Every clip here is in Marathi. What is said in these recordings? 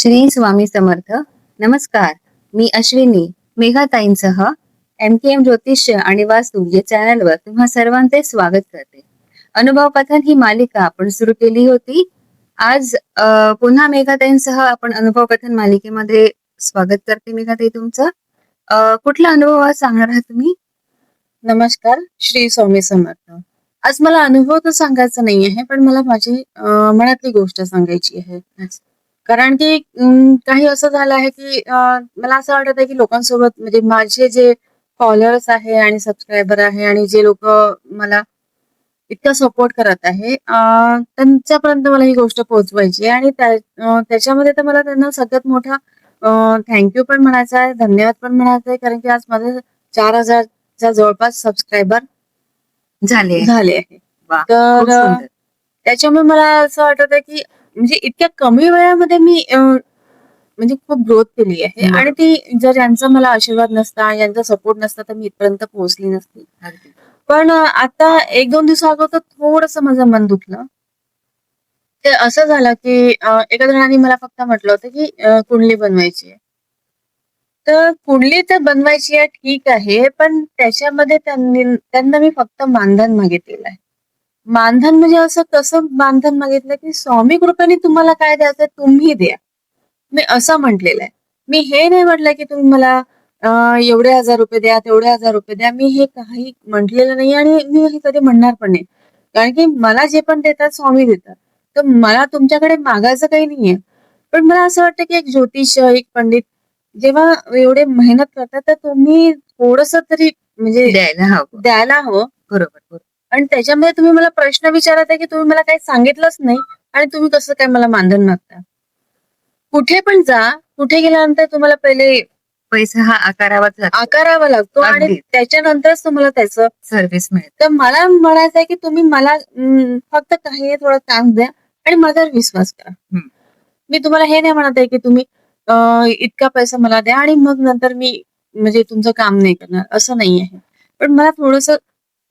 श्री स्वामी समर्थ. नमस्कार. मी अश्विनी मेघाताईंसह MKM ज्योतिष्य आणि वास्तू या चॅनलवर तुम्हा सर्वांचे स्वागत करते. अनुभव कथन ही मालिका आपण सुरू केली होती. आज पुन्हा मेघाताईंसह आपण अनुभव कथन मालिकेमध्ये स्वागत करते. मेघाताई तुमचं कुठला अनुभव आज सांगणार आहात तुम्ही? नमस्कार. श्री स्वामी समर्थ. आज मला अनुभव तर सांगायचा नाही आहे, पण मला माझी मनातली गोष्ट सांगायची आहे. कारण की काही असं झालं आहे की मला असं वाटत आहे की लोकांसोबत म्हणजे माझे जे फॉलोअर्स आहे आणि सबस्क्रायबर आहे आणि जे लोक मला इतका सपोर्ट करत आहे, त्यांच्यापर्यंत मला ही गोष्ट पोहोचवायची आहे. आणि त्याच्यामध्ये तर मला त्यांना सगळ्यात मोठा थँक्यू पण म्हणायचा आहे, धन्यवाद पण म्हणायचा आहे. कारण की आज माझे 4,000च्या जवळपास सबस्क्रायबर झाले आहे. वा, खूप तर सुंदर. त्याच्यामुळे मला असं वाटत आहे की म्हणजे इतक्या कमी वेळामध्ये मी म्हणजे खूप ग्रोथ केली आहे. बरोबर. आणि ती जर यांचा मला आशीर्वाद नसता, यांचा सपोर्ट नसता, तर मी इथपर्यंत पोहोचली नसती. अगदी. पण आता 1-2 दिवसाअगोदर थोडंसं माझं मन दुखलं. ते असं झालं की एका जणांनी मला फक्त म्हटलं होतं की कुंडली बनवायची आहे. तर कुंडली तर बनवायची आहे, ठीक आहे. पण त्याच्यामध्ये त्यांना मी फक्त मानधन मागितलेलं आहे. मानधन म्हणजे असं कसं मानधन मागितलं की स्वामी कृपेने तुम्हाला काय द्यायचं तुम्ही द्या. मी असं म्हटलेलं आहे. मी हे नाही म्हटलं की तुम्ही मला एवढे ₹1000 द्या, तेवढे ₹1000 द्या. मी हे काही म्हटलेलं नाही आणि मी हे कधी म्हणणार पण नाही. कारण की मला जे पण देतात स्वामी देतात. तर मला तुमच्याकडे मागायचं काही नाहीये. पण मला असं वाटतं की एक ज्योतिष, एक पंडित जेव्हा एवढे मेहनत करतात, तर तुम्ही थोडंसं तरी म्हणजे द्यायला हवं. बरोबर बरोबर. आणि त्याच्यामध्ये तुम्ही मला प्रश्न विचारत आहे की तुम्ही मला काही सांगितलंच नाही आणि तुम्ही कसं काय मला मानधन मागता. कुठे पण जा, कुठे गेल्यानंतर तुम्हाला पहिले पैसा हा आकारावा लागतो आणि अगदी. त्याच्यानंतरच तुम्हाला त्याचं सर्व्हिस मिळते. तर मला म्हणायचं आहे की तुम्ही मला फक्त काही थोडं काम द्या आणि माझ्यावर विश्वास करा. मी तुम्हाला हे नाही म्हणत आहे की तुम्ही इतका पैसा मला द्या आणि मग नंतर मी म्हणजे तुमचं काम नाही करणार, असं नाही आहे. पण मला थोडंसं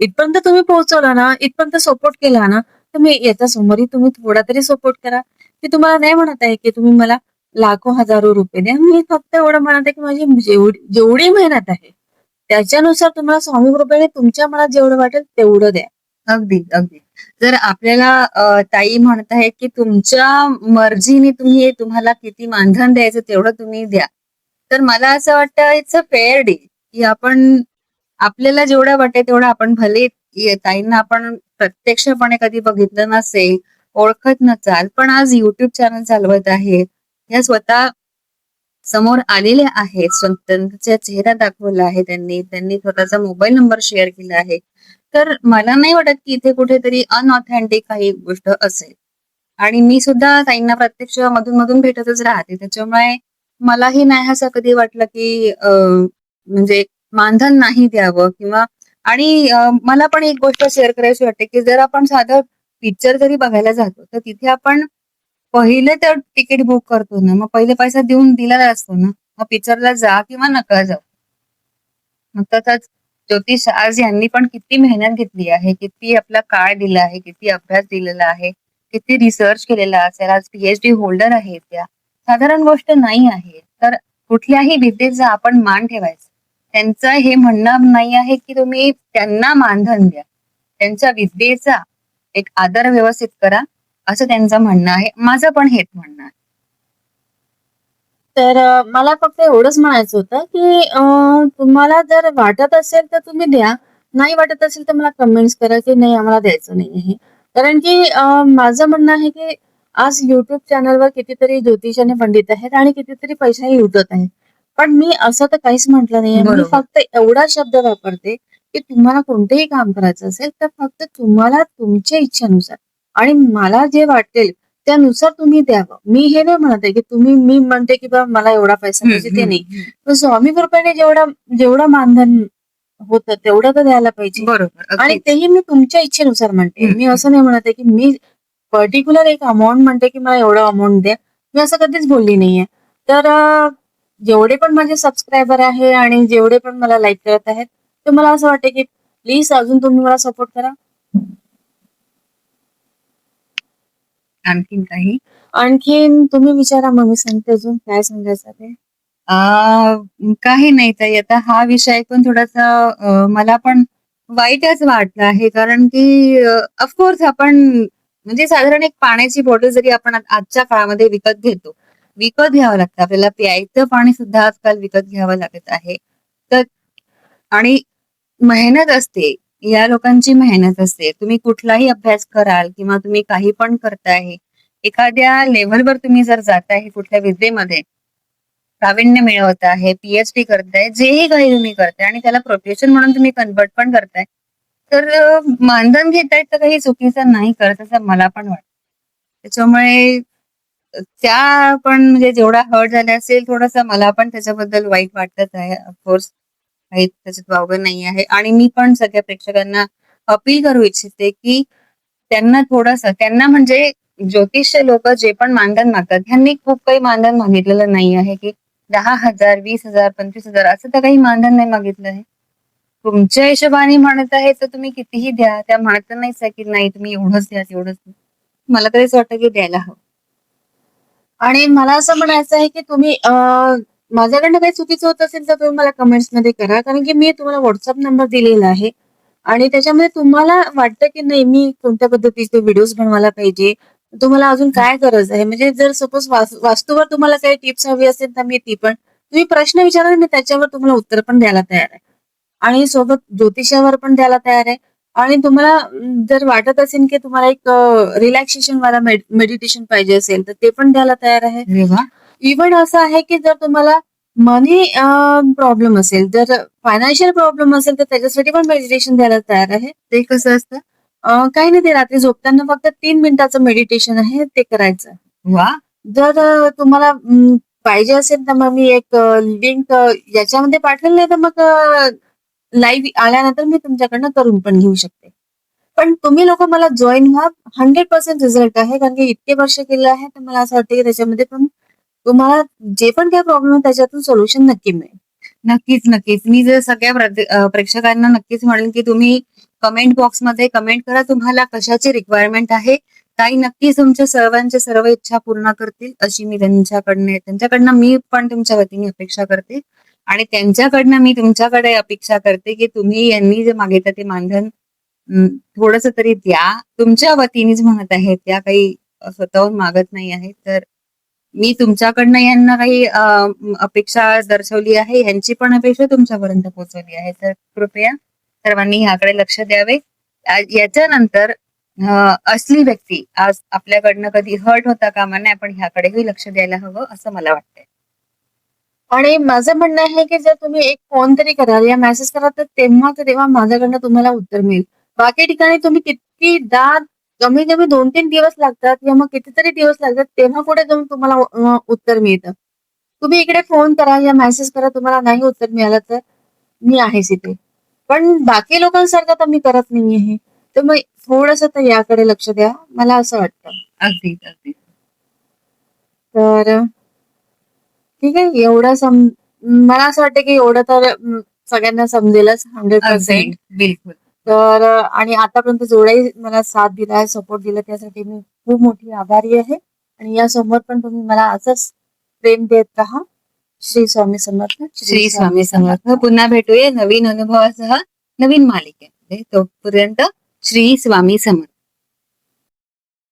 इथपर्यंत तुम्ही पोहोचवला ना, इथपर्यंत सपोर्ट केला ना, तर मी याच्या समोरही तुम्ही थोडा तरी सपोर्ट करा. मी तुम्हाला नाही म्हणत आहे की तुम्ही मला लाखो, हजारो रुपये द्या. मी फक्त एवढं म्हणत आहे की माझी जेवढी मेहनत आहे, त्याच्यानुसार तुम्हाला स्वामी कृपेने तुमच्या मनात जेवढं वाटेल तेवढं द्या. अगदी अगदी. जर आपल्याला ताई म्हणत आहे की तुमच्या मर्जीने तुम्हाला किती मानधन द्यायचं तेवढं तुम्ही द्या, तर मला असं वाटतं इट्स अ फेअर डील की आपण आपल्याला जेवढं वाटेल तेवढं आपण भले ताईंना आपण प्रत्यक्षपणे कधी बघितलं नसेल, ओळखत नसाल, पण आज युट्यूब चॅनल चालवत आहे, या स्वतः समोर आलेल्या आहेत, त्यांचा चेहरा दाखवला आहे त्यांनी स्वतःचा मोबाईल नंबर शेअर केला आहे. तर मला नाही वाटत की इथे कुठेतरी अनऑथेंटिक काही गोष्ट असेल. आणि मी सुद्धा ताईंना प्रत्यक्ष मधून भेटतच राहते, त्याच्यामुळे मलाही नाही असं कधी वाटलं की म्हणजे मानधन नाही द्यावं किंवा आणि मला पण एक गोष्ट शेअर करायची वाटते की जर आपण साधं पिक्चर जरी बघायला जातो, तर तिथे आपण पहिले तर तिकीट बुक करतो ना, मग पहिले पैसा दिलेला असतो ना, मग पिक्चरला जा किंवा नका जाऊ. मग तसंच ज्योतिष आज यांनी पण किती मेहनत घेतली आहे, किती आपला काळ दिला आहे, किती अभ्यास दिलेला आहे, किती रिसर्च केलेला असेल. आज PhD होल्डर आहे त्या. साधारण गोष्ट नाही आहे. तर कुठल्याही विद्येचा आपण मान ठेवायचा. त्यांचं हे म्हणणं नाही आहे की तुम्ही त्यांना मानधन द्या. त्यांच्या विद्येचा एक आदर व्यवस्थित करा, असं त्यांचं म्हणणं आहे. माझं पण हेच म्हणणं आहे. तर मला फक्त एवढंच म्हणायचं होतं की तुम्हाला जर वाटत असेल तर तुम्ही द्या. नाही वाटत असेल तर मला कमेंट्स करा की नाही आम्हाला द्यायचं नाही आहे. कारण की माझं म्हणणं आहे की आज YouTube चॅनलवर कितीतरी ज्योतिष आणि पंडित आहेत आणि कितीतरी पैसाही उठत आहे. पण मी असं तर काहीच म्हटलं नाहीये. मी बरोबर. फक्त एवढा शब्द वापरते की तुम्हाला कोणतेही काम करायचं असेल तर फक्त तुम्हाला तुमच्या इच्छेनुसार आणि मला जे वाटेल त्यानुसार तुम्ही द्यावं. मी हे नाही म्हणत आहे की मी म्हणते की बा मला एवढा पैसा पाहिजे ते नाही. पण स्वामी कृपेने जेवढं मानधन होतं तेवढं तर द्यायला पाहिजे. बरोबर. आणि तेही मी तुमच्या इच्छेनुसार म्हणते. मी असं नाही म्हणत आहे की मी पर्टिक्युलर एक अमाउंट म्हणते की मला एवढा अमाउंट द्या. मी असं कधीच बोलली नाहीये. तर जेवढे पण माझे सबस्क्रायबर आहे आणि जेवढे पण मला लाईक करत आहेत, तर मला असं वाटतं की प्लीज अजून तुम्ही मला सपोर्ट करा. आणखीन काही? आणखीन तुम्ही विचारा, मग मी सांगते अजून काय सांगायचं ते. काही नाही ताई, आता हा विषय ऐकून थोडासा मला पण वाईटच वाटलं आहे, कारण की ऑफकोर्स आपण म्हणजे साधारण एक पाण्याची बॉटल जरी आपण आजच्या काळामध्ये विकत घ्यावं लागतं, आपल्याला प्यायचं पाणी सुद्धा आजकाल विकत घ्यावं लागत आहे. तर आणि मेहनत असते, या लोकांची मेहनत असते. तुम्ही कुठलाही अभ्यास कराल किंवा तुम्ही काही पण करताय, एखाद्या लेव्हलवर तुम्ही जर जाताय कुठल्या विद्येमध्ये, प्रावीण्य मिळवत आहे, पीएचडी करताय, जेही काही तुम्ही करताय आणि त्याला प्रोफेशन म्हणून तुम्ही कन्वर्ट पण करताय, तर मानधन घेतायत तर काही चुकीचं नाही करत असं मला पण वाटतं. त्याच्यामुळे त्या पण म्हणजे जेवढा हर्ट झाला असेल, थोडंसं मला पण त्याच्याबद्दल वाईट वाटतच आहे. ऑफकोर्स काही त्याच्यात वावगं नाही आहे. आणि मी पण सगळ्या प्रेक्षकांना अपील करू इच्छिते, की त्यांना म्हणजे ज्योतिषी लोक जे पण मानधन मागतात, ह्यांनी खूप काही मानधन मागितलेलं नाही आहे, की 10,000, 20,000, 25,000 असं तर काही मानधन नाही मागितलं आहे. तुमच्या हिशोबाने म्हणत आहे तर तुम्ही कितीही द्या, त्या म्हणत नाहीच आहे की नाही तुम्ही एवढंच द्या तेवढंच द्या. मला तरी असं वाटतं की द्यायला हवं. आणि मला असं म्हणायचं आहे की तुम्ही माझ्याकडनं काही चुकीचं होत असेल तर तुम्ही मला कमेंट्स मध्ये करा, कारण की मी तुम्हाला व्हॉट्सअप नंबर दिलेला आहे आणि त्याच्यामध्ये तुम्हाला वाटतं की नाही मी कोणत्या पद्धतीचे व्हिडिओज बनवायला पाहिजे, तुम्हाला अजून काय गरज आहे, म्हणजे जर सपोज वास्तूवर तुम्हाला काही टिप्स हवी असेल तर मी ती पण, तुम्ही प्रश्न विचारा, मी त्याच्यावर तुम्हाला उत्तर पण द्यायला तयार आहे आणि सोबत ज्योतिषावर पण द्यायला तयार आहे. आणि तुम्हाला जर वाटत असेल की तुम्हाला एक रिलॅक्सेशन वाला मेडिटेशन पाहिजे असेल तर ते पण द्यायला तयार आहे. अरे वा. इव्हन असं आहे की जर तुम्हाला मनी प्रॉब्लेम असेल, जर फायनान्शियल प्रॉब्लेम असेल तर त्याच्यासाठी पण मेडिटेशन द्यायला तयार आहे. ते कसं असतं? काही नाही, ते रात्री झोपताना फक्त 3 मिनिटाचं मेडिटेशन आहे, ते करायचं. वा. जर तुम्हाला पाहिजे असेल तर मग मी एक लिंक याच्यामध्ये पाठवेल, नाही तर मग लाईव्ह आल्यानंतर मी तुमच्याकडनं करून पण घेऊ शकते. पण तुम्ही लोक मला जॉईन व्हा, 100% रिझल्ट आहे, कारण की इतके वर्ष केलं आहे तर मला असं वाटतं की त्याच्यामध्ये पण तुम्हाला जे पण काही प्रॉब्लेम आहे त्याच्यातून सोल्युशन नक्की मिळेल. नक्कीच, नक्कीच. मी जर सगळ्या प्रेक्षकांना नक्कीच म्हणेन, की तुम्ही कमेंट बॉक्समध्ये कमेंट करा, तुम्हाला कशाची रिक्वायरमेंट आहे. ताई नक्कीच तुमच्या सर्वांच्या सर्व इच्छा पूर्ण करतील, अशी मी त्यांच्याकडनं मी पण तुमच्या वतीने अपेक्षा करते. आणि त्यांच्याकडनं मी तुमच्याकडे अपेक्षा करते, की तुम्ही यांनी जे मागितलं ते मानधन थोडस तरी द्या. तुमच्या वतीनेच म्हणत आहे, त्या काही स्वतःहून मागत नाही आहे. तर मी तुमच्याकडनं यांना काही अपेक्षा दर्शवली आहे, यांची पण अपेक्षा तुमच्यापर्यंत पोहोचवली आहे. तर कृपया सर्वांनी ह्याकडे लक्ष द्यावे. याच्यानंतर असली व्यक्ती आज आपल्याकडनं कधी हर्ट होता कामा नये, आपण ह्याकडेही लक्ष द्यायला हवं असं मला वाटतंय. आणि माझं म्हणणं आहे की जर तुम्ही एक फोन तरी कराल या मेसेज करा, तर तेव्हा माझ्याकडनं तुम्हाला उत्तर मिळेल. बाकी ठिकाणी तुम्ही कितीदा, कमी कमी 2-3 दिवस लागतात किंवा मग कितीतरी दिवस लागतात, तेव्हा कुठे जाऊन तुम्हाला उत्तर मिळतं. तुम्ही इकडे फोन करा या मेसेज करा, तुम्हाला नाही उत्तर मिळालं तर मी आहेच इथे. पण बाकी लोकांसारखं तर मी करत नाहीये. तर मग थोडंसं तर याकडे लक्ष द्या, मला असं वाटतं. अगदीच, अगदीच. तर ठीक आहे, मला असं वाटतं की एवढं तर सगळ्यांना समजेलच 100%. बिलकुल. तर आणि आतापर्यंत जेवढाही मला साथ दिलाय, सपोर्ट दिला त्यासाठी मी खूप मोठी आभारी आहे. आणि या समोर पण तुम्ही मला असंच प्रेम देत राहा. श्री स्वामी समर्थ. श्री स्वामी समर्थ. पुन्हा भेटूया नवीन अनुभवासह, नवीन मालिकेमध्ये. तोपर्यंत श्री स्वामी समर्थ.